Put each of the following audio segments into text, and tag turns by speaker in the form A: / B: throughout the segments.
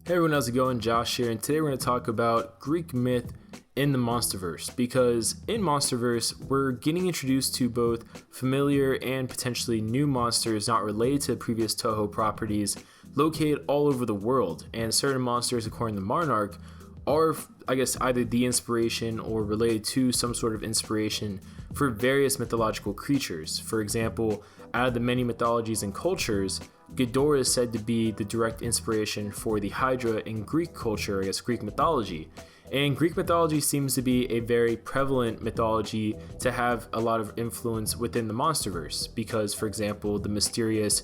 A: Hey everyone, how's it going? Josh here, and today we're going to talk about Greek myth in the MonsterVerse, because in MonsterVerse, we're getting introduced to both familiar and potentially new monsters not related to previous Toho properties located all over the world, and certain monsters, according to Monarch, are, I guess, either the inspiration or related to some sort of inspiration for various mythological creatures. For example, out of the many mythologies and cultures, Ghidorah is said to be the direct inspiration for the Hydra in Greek culture, I guess Greek mythology. And Greek mythology seems to be a very prevalent mythology to have a lot of influence within the MonsterVerse, because, for example, the mysterious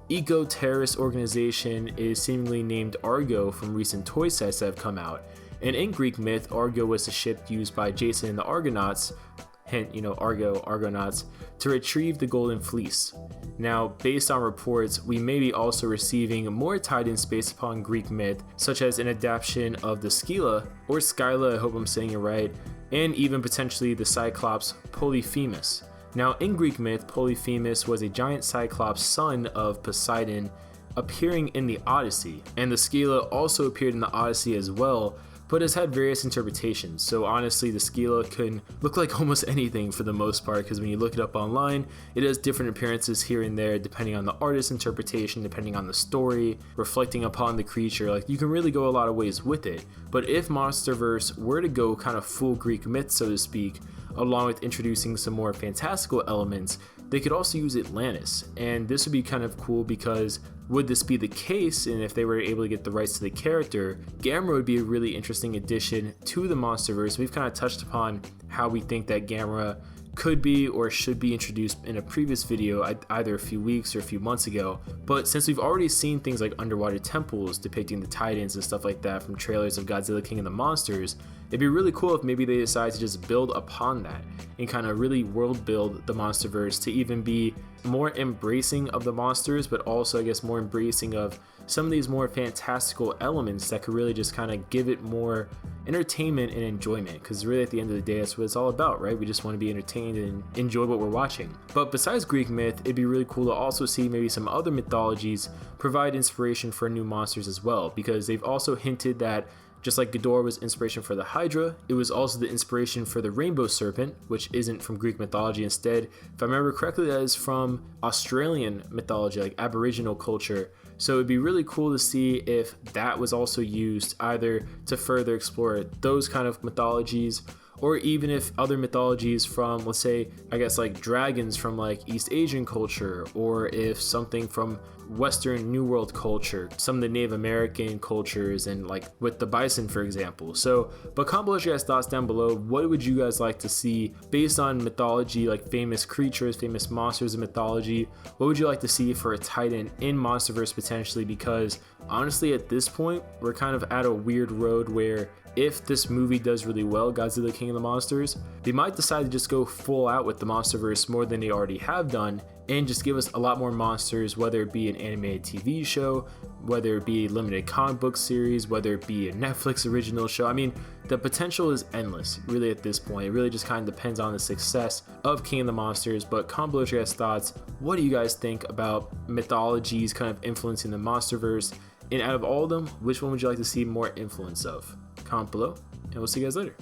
A: eco-terrorist organization is seemingly named Argo from recent toy sets that have come out. And in Greek myth, Argo was the ship used by Jason and the Argonauts, hint, Argonauts, to retrieve the Golden Fleece. Now, based on reports, we may be also receiving more tie-ins based upon Greek myth, such as an adaptation of the Scylla, or Scylla, I hope I'm saying it right, and even potentially the Cyclops Polyphemus. Now, in Greek myth, Polyphemus was a giant Cyclops son of Poseidon, appearing in the Odyssey, and the Scylla also appeared in the Odyssey as well, but has had various interpretations. So honestly, the Scylla can look like almost anything for the most part, because when you look it up online, it has different appearances here and there depending on the artist's interpretation, depending on the story, reflecting upon the creature. Like, you can really go a lot of ways with it. But if MonsterVerse were to go kind of full Greek myth, so to speak, along with introducing some more fantastical elements, they could also use Atlantis. And this would be kind of cool, because would this be the case, and if they were able to get the rights to the character, Gamera would be a really interesting addition to the MonsterVerse. We've kind of touched upon how we think that Gamera could be or should be introduced in a previous video, either a few weeks or a few months ago. But since we've already seen things like underwater temples depicting the Titans and stuff like that from trailers of Godzilla King of the Monsters, it'd be really cool if maybe they decide to just build upon that and kind of really world build the MonsterVerse to even be more embracing of the monsters, but also, I guess, more embracing of some of these more fantastical elements that could really just kind of give it more entertainment and enjoyment, because really at the end of the day, that's what it's all about, right? We just want to be entertained and enjoy what we're watching. But besides Greek myth, it'd be really cool to also see maybe some other mythologies provide inspiration for new monsters as well, because they've also hinted that just like Ghidorah was inspiration for the Hydra, it was also the inspiration for the Rainbow Serpent, which isn't from Greek mythology. Instead, if I remember correctly, that is from Australian mythology, like Aboriginal culture. So it'd be really cool to see if that was also used either to further explore those kind of mythologies, or even if other mythologies from, let's say, I guess like dragons from like East Asian culture, or if something from Western New World culture, some of the Native American cultures, and like with the bison, for example. So, but comment below your guys' thoughts down below. What would you guys like to see based on mythology, like famous creatures, famous monsters in mythology? What would you like to see for a Titan in MonsterVerse potentially? Because honestly, at this point, we're kind of at a weird road where if this movie does really well, Godzilla King of the Monsters, they might decide to just go full out with the MonsterVerse more than they already have done, and just give us a lot more monsters, whether it be an animated TV show, whether it be a limited comic book series, whether it be a Netflix original show. I mean, the potential is endless, really, at this point. It really just kind of depends on the success of King of the Monsters. But comment below your guys' thoughts. What do you guys think about mythologies kind of influencing the MonsterVerse? And out of all of them, which one would you like to see more influence of? Comment below, and we'll see you guys later.